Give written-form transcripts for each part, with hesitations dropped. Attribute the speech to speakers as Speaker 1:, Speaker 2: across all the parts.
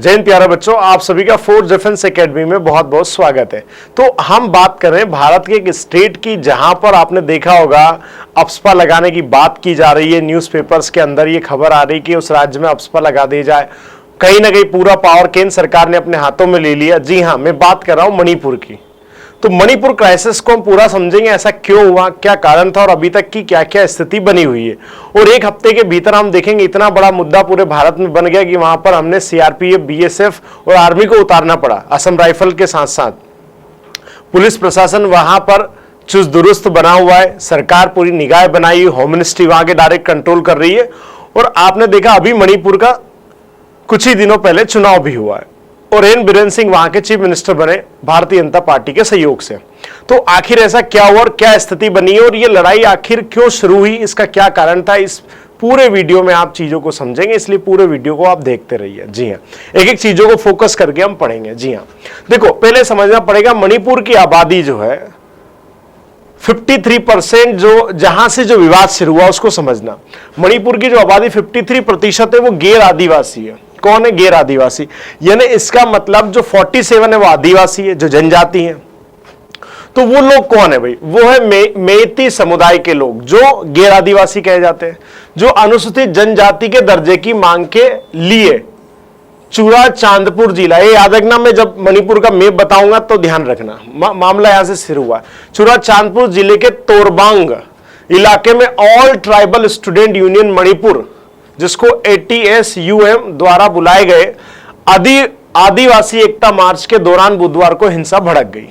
Speaker 1: जय हिंद प्यारे बच्चों, आप सभी का फोर्स डिफेंस एकेडमी में बहुत बहुत स्वागत है। तो हम बात कर रहे हैं भारत के एक स्टेट की जहां पर आपने देखा होगा अप्सपा लगाने की बात की जा रही है। न्यूज़पेपर्स के अंदर ये खबर आ रही कि उस राज्य में अप्सपा लगा दी जाए। कहीं ना कहीं पूरा पावर केंद्र सरकार ने अपने हाथों में ले लिया। जी हाँ, मैं बात कर रहा हूं मणिपुर की। तो मणिपुर क्राइसिस को हम पूरा समझेंगे, ऐसा क्यों हुआ, क्या कारण था और अभी तक की क्या क्या स्थिति बनी हुई है। और एक हफ्ते के भीतर हम देखेंगे इतना बड़ा मुद्दा पूरे भारत में बन गया कि वहां पर हमने सीआरपीएफ, बीएसएफ और आर्मी को उतारना पड़ा। असम राइफल के साथ साथ पुलिस प्रशासन वहां पर चुस्त दुरुस्त बना हुआ है। सरकार पूरी निगाह बनाई, होम मिनिस्ट्री वहां के डायरेक्ट कंट्रोल कर रही है। और आपने देखा अभी मणिपुर का कुछ ही दिनों पहले चुनाव भी हुआ है और एन बीरेन सिंह वहां के चीफ मिनिस्टर बने भारतीय जनता पार्टी के सहयोग से। तो आखिर ऐसा क्या हुआ और क्या स्थिति बनी और ये लड़ाई आखिर क्यों शुरू हुई, इसका क्या कारण था, इस पूरे वीडियो में आप चीजों को समझेंगे। इसलिए पूरे वीडियो को आप देखते रहिए। जी हाँ, एक एक चीजों को फोकस करके हम पढ़ेंगे। जी हाँ, देखो पहले समझना पड़ेगा मणिपुर की आबादी जो है 53%, जो जहां से जो विवाद शुरू हुआ उसको समझना। मणिपुर की जो आबादी 53% है वो गैर आदिवासी है। कौन है गैर आदिवासी? यानी इसका मतलब जो 47 है वो आदिवासी है, जो जनजाति है। तो वो लोग कौन है भाई? वो है मेइती समुदाय के लोग, जो गैर आदिवासी कहे जाते हैं, जो अनुसूचित जनजाति के दर्जे की मांग के लिए चूरा चांदपुर जिला, ये याद रखना, मैं जब मणिपुर का मैप बताऊंगा तो ध्यान रखना। मामला यहां से शुरू हुआ। चूरा चांदपुर जिले के तोरबांग इलाके में all tribal student union Manipur, जिसको ATSUM द्वारा बुलाए गए आदिवासी एकता मार्च के दौरान बुधवार को हिंसा भड़क गई।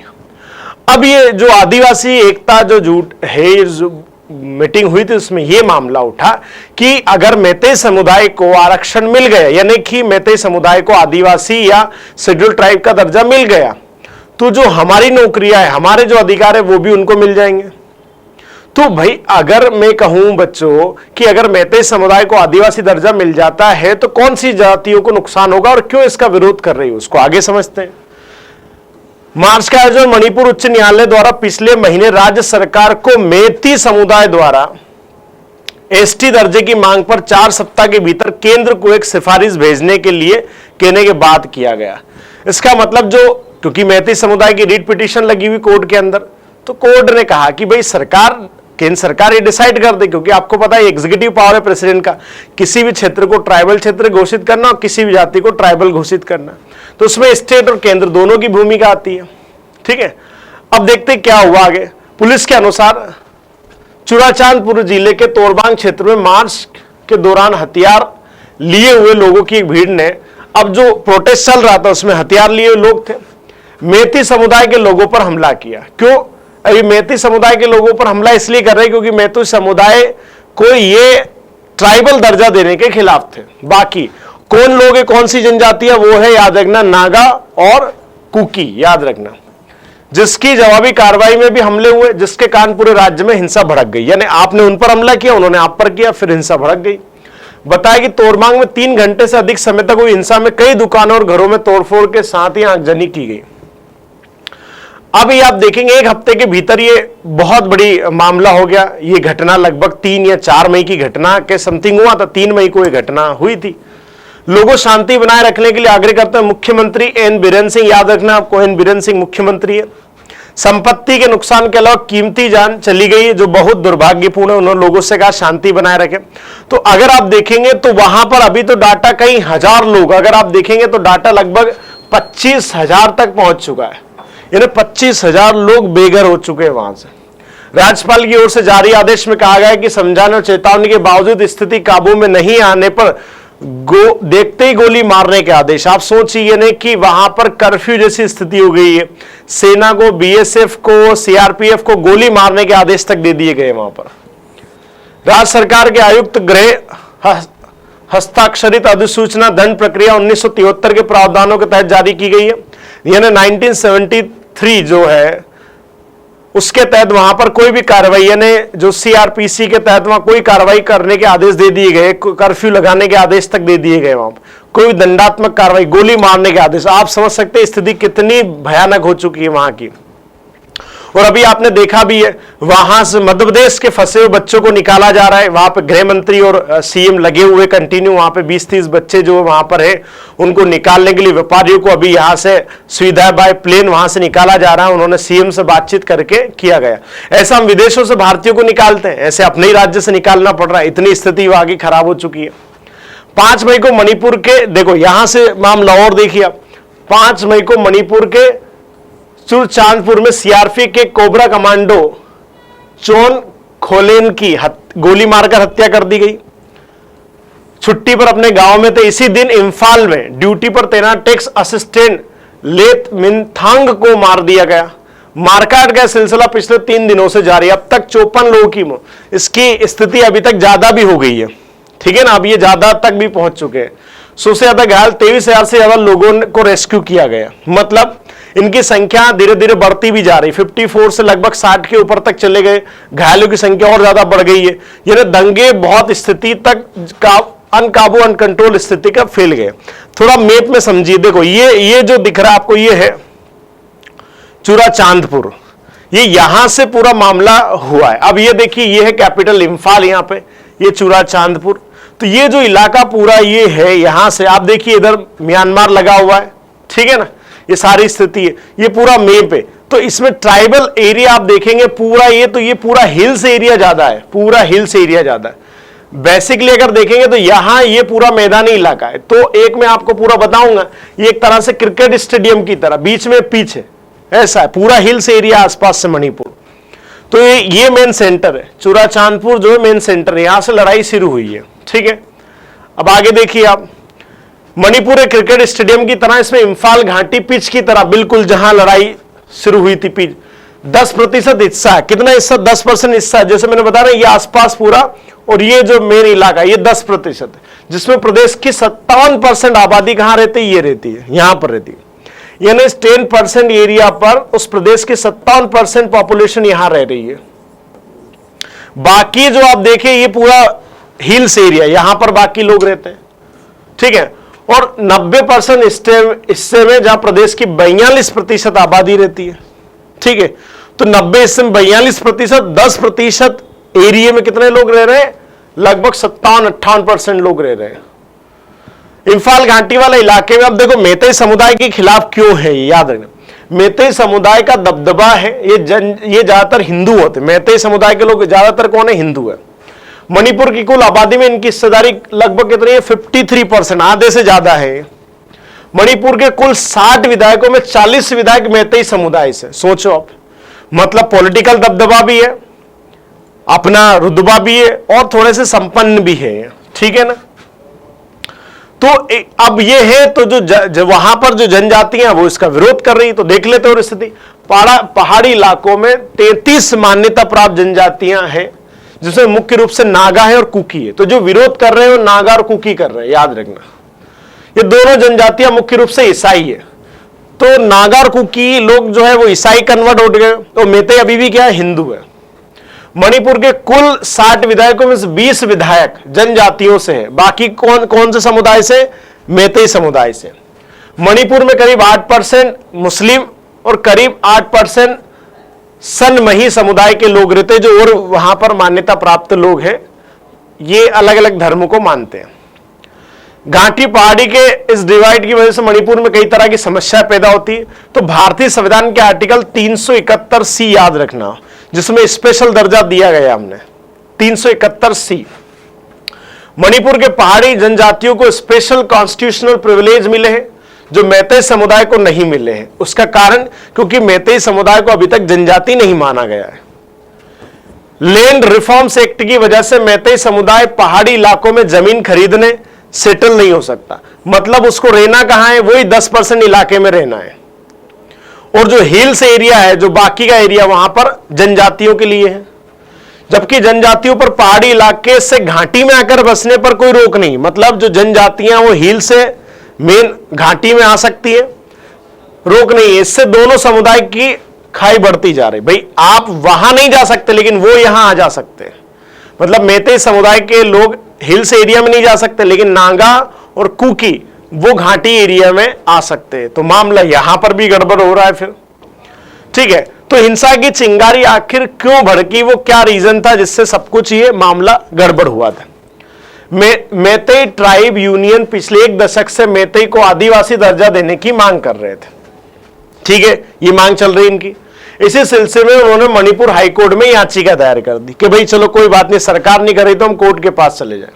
Speaker 1: अब ये जो आदिवासी एकता जो झूठ है, जो मीटिंग हुई थी उसमें यह मामला उठा कि अगर मैतेई समुदाय को आरक्षण मिल गया, यानी कि मैतेई समुदाय को आदिवासी या शेड्यूल ट्राइब का दर्जा मिल गया, तो जो हमारी नौकरियां है, हमारे जो अधिकार है वो भी उनको मिल जाएंगे। तो भाई अगर मैं कहूं बच्चों कि अगर मैतेई समुदाय को आदिवासी दर्जा मिल जाता है तो कौन सी जातियों को नुकसान होगा और क्यों इसका विरोध कर रही है, उसको आगे समझते हैं। मार्च का आयोजन मणिपुर उच्च न्यायालय द्वारा पिछले महीने राज्य सरकार को मैतेई समुदाय द्वारा ST दर्जे की मांग पर 4 सप्ताह के भीतर केंद्र को एक सिफारिश भेजने के लिए कहने के बाद किया गया। इसका मतलब जो, क्योंकि मैतेई समुदाय की रीट पिटीशन लगी हुई कोर्ट के अंदर, तो कोर्ट ने कहा कि भाई सरकार, केंद्र सरकार ये डिसाइड कर दे, क्योंकि आपको पता है एग्जीक्यूटिव पावर है प्रेसिडेंट का, किसी भी क्षेत्र को ट्राइबल क्षेत्र घोषित करना और किसी भी जाति को ट्राइबल घोषित करना। तो उसमें स्टेट और केंद्र दोनों की भूमिका आती है। ठीक है, अब देखते क्या हुआ आगे। पुलिस के अनुसार चूराचांदपुर जिले के तोरबांग क्षेत्र में मार्च के दौरान हथियार लिए हुए लोगों की एक भीड़ ने, अब जो प्रोटेस्ट चल रहा था उसमें हथियार लिए हुए लोग थे, मैतेई समुदाय के लोगों पर हमला किया। क्यों? अभी मैतेई समुदाय के लोगों पर हमला इसलिए कर रहे हैं क्योंकि मैतेई समुदाय को ये ट्राइबल दर्जा देने के खिलाफ थे। बाकी कौन लोग है, कौन सी जनजाति है, वो है याद रखना नागा और कुकी, याद रखना, जिसकी जवाबी कार्रवाई में भी हमले हुए, जिसके कारण पूरे राज्य में हिंसा भड़क गई। यानी आपने उन पर हमला किया, उन्होंने आप पर किया, फिर हिंसा भड़क गई। बताया कि तोरबांग में 3 घंटे से अधिक समय तक हुई हिंसा में कई दुकानों और घरों में तोड़फोड़ के साथ ही आगजनी की गई। अब ये आप देखेंगे एक हफ्ते के भीतर ये बहुत बड़ी मामला हो गया। ये घटना लगभग 3 या 4 मई की घटना के समथिंग हुआ था। 3 मई को ये घटना हुई थी। लोगों शांति बनाए रखने के लिए आग्रह करते हैं। मुख्यमंत्री एन बीरेन सिंह, याद रखना आपको, एन बीरेन सिंह मुख्यमंत्री है। संपत्ति के नुकसान के अलावा कीमती जान चली गई है, जो बहुत दुर्भाग्यपूर्ण है। उन्होंने लोगों से कहा शांति बनाए रखें। तो अगर आप देखेंगे तो वहां पर अभी तो डाटा कई हजार लोग, अगर आप देखेंगे तो डाटा लगभग 25,000 तक पहुंच चुका है। यानी 25,000 लोग बेघर हो चुके हैं वहां से। राज्यपाल की ओर से जारी आदेश में कहा गया है कि समझाने और चेतावनी के बावजूद स्थिति काबू में नहीं आने पर देखते ही गोली मारने के आदेश। आप सोचिए नहीं कि वहां पर कर्फ्यू जैसी स्थिति हो गई है, सेना को, BSF को, CRPF को गोली मारने के आदेश तक दे दिए गए। वहां पर राज्य सरकार के आयुक्त गृह हस्ताक्षरित अधिसूचना दंड प्रक्रिया 1973 के प्रावधानों के तहत जारी की गई है। यानी 1973 जो है उसके तहत वहां पर कोई भी कार्रवाई, यानी जो CRPC के तहत वहां कोई कार्रवाई करने के आदेश दे दिए गए, कर्फ्यू लगाने के आदेश तक दे दिए गए। वहां कोई दंडात्मक कार्रवाई, गोली मारने के आदेश। आप समझ सकते हैं स्थिति कितनी भयानक हो चुकी है वहां की। और अभी आपने देखा भी है, वहां से मध्य प्रदेश के फंसे हुए बच्चों को निकाला जा रहा है। वहां पे गृह मंत्री और सीएम लगे हुए कंटिन्यू, वहां पे 20-30 बच्चे जो वहां पर है उनको निकालने के लिए व्यापारियों को अभी यहां से सुविधा बाय प्लेन वहां से निकाला जा रहा है। उन्होंने सीएम से बातचीत करके किया गया। ऐसा हम विदेशों से भारतीयों को निकालते हैं, ऐसे अपने ही राज्य से निकालना पड़ रहा है, इतनी स्थिति वहां की खराब हो चुकी है। 5 मई को मणिपुर के, देखो यहां से मामला और देखिए आप, 5 मई को मणिपुर के चुरचांदपुर में सीआरपी के कोबरा कमांडो चोन खोलेन की गोली मारकर हत्या कर दी गई। छुट्टी पर अपने गांव में थे। इसी दिन इम्फाल में ड्यूटी पर तैनात टैक्स असिस्टेंट लेत मिनथांग को मार दिया गया। मारकाट का सिलसिला पिछले 3 दिनों से जारी। अब तक 54 लोगों की इसकी स्थिति अभी तक ज्यादा भी हो गई है, ठीक है ना, अब ये ज्यादा तक भी पहुंच चुके हैं। 100 से ज्यादा घायल, 23,000 से ज्यादा लोगों को रेस्क्यू किया गया। मतलब इनकी संख्या धीरे धीरे बढ़ती भी जा रही, 54 से लगभग 60 के ऊपर तक चले गए। घायलों की संख्या और ज्यादा बढ़ गई है। यानी दंगे बहुत स्थिति तक का अनकाबू अनकंट्रोल स्थिति का फैल गए। थोड़ा मैप में समझिए, देखो ये जो दिख रहा है आपको, ये है चुराचांदपुर, ये यहां से पूरा मामला हुआ है। अब ये देखिए, ये है कैपिटल इम्फाल, यहां पे ये चुराचांदपुर। तो ये जो इलाका पूरा ये है, यहां से आप देखिए इधर म्यांमार लगा हुआ है, ठीक है ना, ये सारी स्थिति है, ये पूरा मैप है। तो इसमें ट्राइबल एरिया आप देखेंगे पूरा, ये पूरा हिल्स एरिया ज्यादा है, पूरा हिल्स एरिया ज्यादा है। बेसिकली अगर देखेंगे तो यहां ये पूरा मैदानी इलाका है। तो एक मैं आपको पूरा बताऊंगा, ये एक तरह से क्रिकेट स्टेडियम की तरह, बीच में पिच है, ऐसा है पूरा हिल्स एरिया आसपास से मणिपुर। तो ये मेन सेंटर है, चुराचांदपुर जो है मेन सेंटर है, यहां से लड़ाई शुरू हुई है, ठीक है। अब आगे देखिए आप, मणिपुर एक क्रिकेट स्टेडियम की तरह, इसमें इम्फाल घाटी पिच की तरह बिल्कुल जहां लड़ाई शुरू हुई थी पिच, 10% हिस्सा है। कितना हिस्सा? 10% हिस्सा है। जैसे मैंने बताया ना, ये आसपास पूरा, और ये जो मेन इलाका ये 10% है, जिसमें प्रदेश की 57% आबादी कहां रहती है? ये रहती है, यहां पर रहती है। यानी 10% एरिया पर उस प्रदेश की 57% पॉपुलेशन यहां रह रही है। बाकी जो आप देखें ये पूरा हिल्स एरिया, यहां पर बाकी लोग रहते हैं, ठीक है। और 90% हिस्से में जहां प्रदेश की 42% आबादी रहती है, ठीक है। तो 90 हिस्से में 42%, 10% एरिया में कितने लोग रह रहे हैं? लगभग 57-58% लोग रह रहे हैं इम्फाल घाटी वाले इलाके में। अब देखो मैतेई समुदाय के खिलाफ क्यों है, याद रखना, मैतेई समुदाय का दबदबा है, ये ज्यादातर हिंदू होते हैं। मैतेई समुदाय के लोग ज्यादातर कौन है? हिंदू है। मणिपुर की कुल आबादी में इनकी हिस्सेदारी लगभग कितनी है? 53%, आधे से ज्यादा है। मणिपुर के कुल 60 विधायकों में 40 विधायक मैतेई समुदाय से। सोचो आप, मतलब पॉलिटिकल दबदबा भी है, अपना रुतबा भी है, और थोड़े से संपन्न भी है, ठीक है ना। तो अब ये है, तो जो वहां पर जो जनजातियां वो इसका विरोध कर रही, तो देख लेते हो स्थिति। पहाड़ी इलाकों में 33 मान्यता प्राप्त जनजातियां हैं, जिसमें मुख्य रूप से नागा है और कुकी है। तो जो विरोध कर रहे हैं वो नागा और कुकी कर रहे हैं, याद रखना। ये दोनों जनजातियां मुख्य रूप से ईसाई है। तो नागा और कुकी लोग जो है वो ईसाई कन्वर्ट हो गए, तो मैतेई अभी भी क्या है? हिंदू है। मणिपुर के कुल 60 विधायकों में से 20 विधायक जनजातियों से है। बाकी कौन कौन से समुदाय से? मैतेई समुदाय से। मणिपुर में करीब 8% मुस्लिम और करीब 8% सनमही समुदाय के लोग रहते हैं, जो और वहां पर मान्यता प्राप्त लोग हैं, ये अलग अलग धर्मों को मानते हैं। घाटी पहाड़ी के इस डिवाइड की वजह से मणिपुर में कई तरह की समस्या पैदा होती है। तो भारतीय संविधान के आर्टिकल 371C याद रखना, जिसमें स्पेशल दर्जा दिया गया हमने, 371C। मणिपुर के पहाड़ी जनजातियों को स्पेशल कॉन्स्टिट्यूशनल प्रिविलेज मिले हैं, जो मैतेई समुदाय को नहीं मिले हैं। उसका कारण, क्योंकि मैतेई समुदाय को अभी तक जनजाति नहीं माना गया है। लैंड रिफॉर्म्स एक्ट की वजह से मैतेई समुदाय पहाड़ी इलाकों में जमीन खरीदने सेटल नहीं हो सकता। मतलब उसको रहना कहां है? वही 10% इलाके में रहना है। और जो हिल्स एरिया है, जो बाकी का एरिया, वहां पर जनजातियों के लिए है। जबकि जनजातियों पर पहाड़ी इलाके से घाटी में आकर बसने पर कोई रोक नहीं। मतलब जो जनजातियां वो हिल से मेन घाटी में आ सकती है, रोक नहीं है। इससे दोनों समुदाय की खाई बढ़ती जा रही। भाई आप वहां नहीं जा सकते, लेकिन वो यहां आ जा सकते हैं। मतलब मैतेई समुदाय के लोग हिल्स एरिया में नहीं जा सकते, लेकिन नागा और कुकी वो घाटी एरिया में आ सकते हैं। तो मामला यहां पर भी गड़बड़ हो रहा है फिर, ठीक है। तो हिंसा की चिंगारी आखिर क्यों भड़की, वो क्या रीजन था जिससे सब कुछ ये मामला गड़बड़ हुआ था। मैतेई ट्राइब यूनियन पिछले 1 दशक से मैतेई को आदिवासी दर्जा देने की मांग कर रहे थे। ठीक है, ये मांग चल रही इनकी। इसी सिलसिले में उन्होंने मणिपुर हाईकोर्ट में याचिका दायर कर दी कि भाई चलो कोई बात नहीं, सरकार नहीं कर रही तो हम कोर्ट के पास चले जाएं।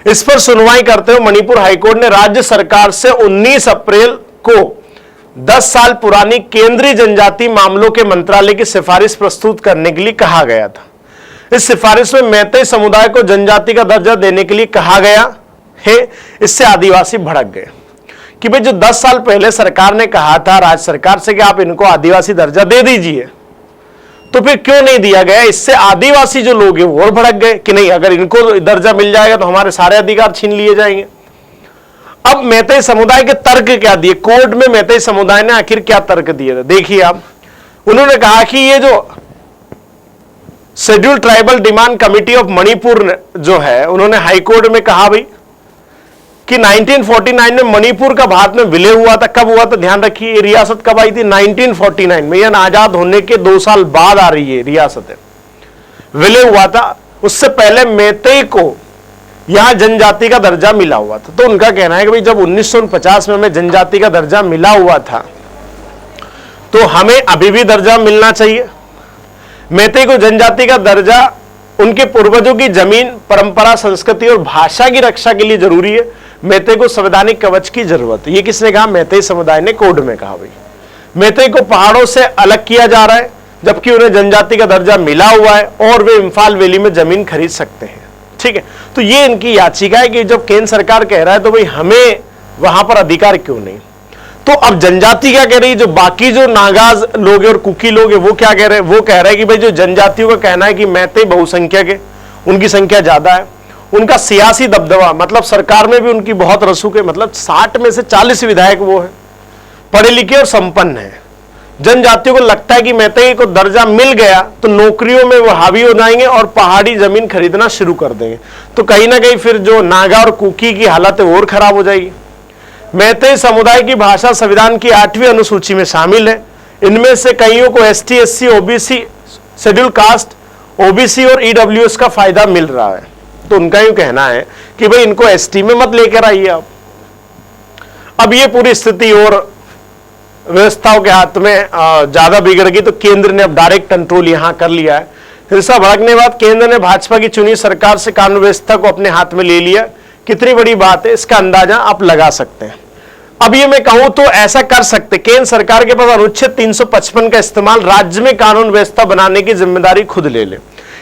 Speaker 1: इस पर सुनवाई करते हुए मणिपुर हाईकोर्ट ने राज्य सरकार से 19 अप्रैल को 10 साल पुरानी केंद्रीय जनजातीय मामलों के मंत्रालय की सिफारिश प्रस्तुत करने के लिए कहा गया था। इस सिफारिश में मैतेई समुदाय को जनजाति का दर्जा देने के लिए कहा गया है। इससे आदिवासी भड़क गए कि भाई जो 10 साल पहले सरकार ने कहा था राज्य सरकार से कि आप इनको आदिवासी दर्जा दे दीजिए, तो फिर क्यों नहीं दिया गया। इससे आदिवासी जो लोग हैं वो और भड़क गए कि नहीं, अगर इनको दर्जा मिल जाएगा तो हमारे सारे अधिकार छीन लिए जाएंगे। अब मैतेई समुदाय के तर्क क्या दिए कोर्ट में, मैतेई समुदाय ने आखिर क्या तर्क दिए थे देखिए आप। उन्होंने कहा कि ये जो schedule tribal demand committee of Manipur जो है, उन्होंने हाईकोर्ट में कहा भाई कि 1949 में मणिपुर का भारत में विलय हुआ था। कब हुआ था ध्यान रखिए, ये रियासत कब आई थी 1949 में, यानी आजाद होने के 2 साल बाद आ रही है रियासत है, विलय हुआ था। उससे पहले मैतेई को यहां जनजाति का दर्जा मिला हुआ था। तो उनका कहना है कि भाई जब 1949 में हमें जनजाति का दर्जा मिला हुआ था तो हमें अभी भी दर्जा मिलना चाहिए। मैतेई को जनजाति का दर्जा उनके पूर्वजों की जमीन, परंपरा, संस्कृति और भाषा की रक्षा के लिए जरूरी है। मैतेई को संवैधानिक कवच की जरूरत है। ये किसने कहा, मैतेई समुदाय ने कोर्ट में कहा। भाई मैतेई को पहाड़ों से अलग किया जा रहा है जबकि उन्हें जनजाति का दर्जा मिला हुआ है और वे इम्फाल वैली में जमीन खरीद सकते हैं। ठीक है, तो ये इनकी याचिका है कि जब केंद्र सरकार कह रहा है तो भाई हमें वहां पर अधिकार क्यों नहीं। तो अब जनजाति क्या कह रही है, जो बाकी जो नागाज लोग हैं और कुकी लोग हैं वो क्या कह रहे हैं, वो कह रहे हैं कि भाई जो जनजातियों का कहना है कि मैतेई बहुसंख्यक है, उनकी संख्या ज्यादा है, उनका सियासी दबदबा, मतलब सरकार में भी उनकी बहुत रसूख है, मतलब 60 में से 40 विधायक वो है, पढ़े लिखे और संपन्न है। जनजातियों को लगता है कि मैतेई को दर्जा मिल गया तो नौकरियों में वो हावी हो जाएंगे और पहाड़ी जमीन खरीदना शुरू कर देंगे। तो कहीं ना कहीं फिर जो नागा और कुकी की हालत है और खराब हो जाएगी। मैतेई समुदाय की भाषा संविधान की 8वीं अनुसूची में शामिल है। इनमें से कईयों को ST, SC, OBC, schedule caste, OBC और ईडब्ल्यूएस का फायदा मिल रहा है। तो उनका यूं कहना है कि भाई इनको एसटी में मत लेकर आइए आप। अब ये पूरी स्थिति और व्यवस्थाओं के हाथ में ज्यादा बिगड़ गई तो केंद्र ने अब डायरेक्ट कंट्रोल यहां कर लिया है। हिंसा भड़कने के बाद केंद्र ने भाजपा की चुनी सरकार से कानून व्यवस्था को अपने हाथ में ले लिया। कितनी बड़ी बात है इसका अंदाजा आप लगा सकते हैं। अब ये मैं कहूं तो ऐसा कर सकते, केंद्र सरकार के पास अनुच्छेद 355 का इस्तेमाल राज्य में कानून व्यवस्था बनाने की जिम्मेदारी खुद ले ले।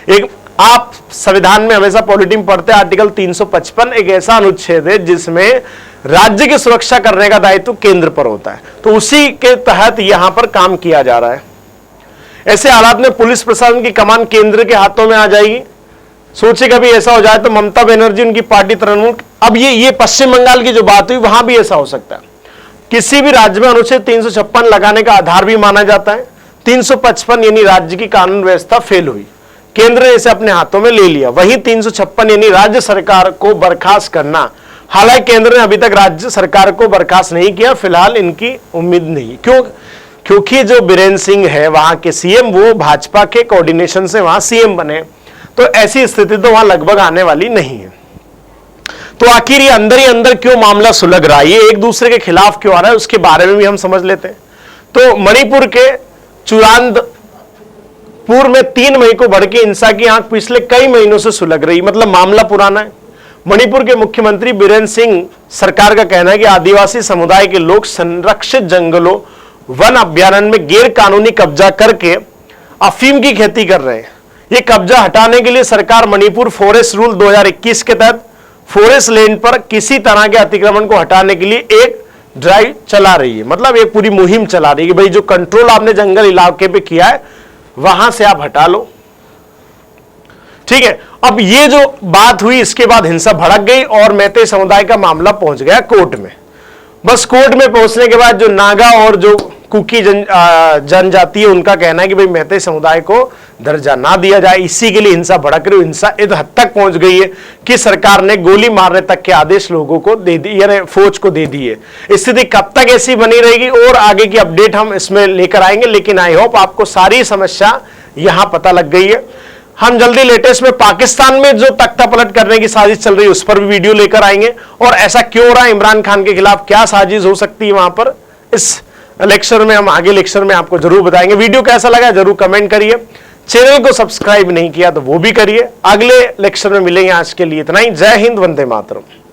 Speaker 1: एक आप संविधान में हमेशा पॉलिटी में पढ़ते हैं, आर्टिकल 355 एक ऐसा अनुच्छेद है जिसमें राज्य की सुरक्षा करने का दायित्व केंद्र पर होता है। तो उसी के तहत यहां पर काम किया जा रहा है। ऐसे हालात में पुलिस प्रशासन की कमान केंद्र के हाथों में आ जाएगी। सोचे कभी ऐसा हो जाए तो ममता बनर्जी, उनकी पार्टी तृणमूल, अब ये पश्चिम बंगाल की जो बात हुई वहां भी ऐसा हो सकता है। किसी भी राज्य में अनुच्छेद 356 लगाने का आधार भी माना जाता है। 355 यानी राज्य की कानून व्यवस्था फेल हुई, केंद्र ने इसे अपने हाथों में ले लिया। वहीं 356 यानी राज्य सरकार को बर्खास्त करना, हालांकि केंद्र ने अभी तक राज्य सरकार को बर्खास्त नहीं किया, फिलहाल इनकी उम्मीद नहीं। क्यों? क्योंकि जो बीरेन सिंह है वहां के सीएम, वो भाजपा के कोऑर्डिनेशन से वहां सीएम बने, तो ऐसी स्थिति तो वहां लगभग आने वाली नहीं है। तो आखिर ये अंदर ही अंदर क्यों मामला सुलग रहा है, ये एक दूसरे के खिलाफ क्यों आ रहा है, उसके बारे में भी हम समझ लेते हैं। तो मणिपुर के चुरांदपुर में 3 मई को भड़की हिंसा की आंख पिछले कई महीनों से सुलग रही, मतलब मामला पुराना है। मणिपुर के मुख्यमंत्री बीरेन सिंह सरकार का कहना है कि आदिवासी समुदाय के लोग संरक्षित जंगलों, वन अभ्यारण्य में गैर कानूनी कब्जा करके अफीम की खेती कर रहे हैं। ये कब्जा हटाने के लिए सरकार मणिपुर फॉरेस्ट रूल 2021 के तहत फॉरेस्ट लैंड पर किसी तरह के अतिक्रमण को हटाने के लिए एक ड्राइव चला रही है, मतलब एक पूरी मुहिम चला रही है कि भाई जो कंट्रोल आपने जंगल इलाके पे किया है वहां से आप हटा लो। ठीक है, अब ये जो बात हुई इसके बाद हिंसा भड़क गई और मैतेई समुदाय का मामला पहुंच गया कोर्ट में। बस कोर्ट में पहुंचने के बाद जो नागा और जो कुकी जनजाति है उनका कहना है कि भाई मैतेई समुदाय को दर्जा ना दिया जाए, इसी के लिए हिंसा भड़क रही। हिंसा इस हद तक पहुंच गई है कि सरकार ने गोली मारने तक के आदेश लोगों को दे दी, यानी फौज को दे दिए। स्थिति कब तक ऐसी बनी रहेगी और आगे की अपडेट हम इसमें लेकर आएंगे, लेकिन आई होप आपको सारी समस्या यहां पता लग गई है। हम जल्दी लेटेस्ट में पाकिस्तान में जो तख्ता पलट करने की साजिश चल रही है उस पर भी वीडियो लेकर आएंगे, और ऐसा क्यों रहा, इमरान खान के खिलाफ क्या साजिश हो सकती है वहां पर, इस लेक्चर में हम आगे लेक्चर में आपको जरूर बताएंगे। वीडियो कैसा लगा जरूर कमेंट करिए, चैनल को सब्सक्राइब नहीं किया तो वो भी करिए। अगले लेक्चर में मिलेंगे, आज के लिए इतना ही। जय हिंद, वंदे मातरम।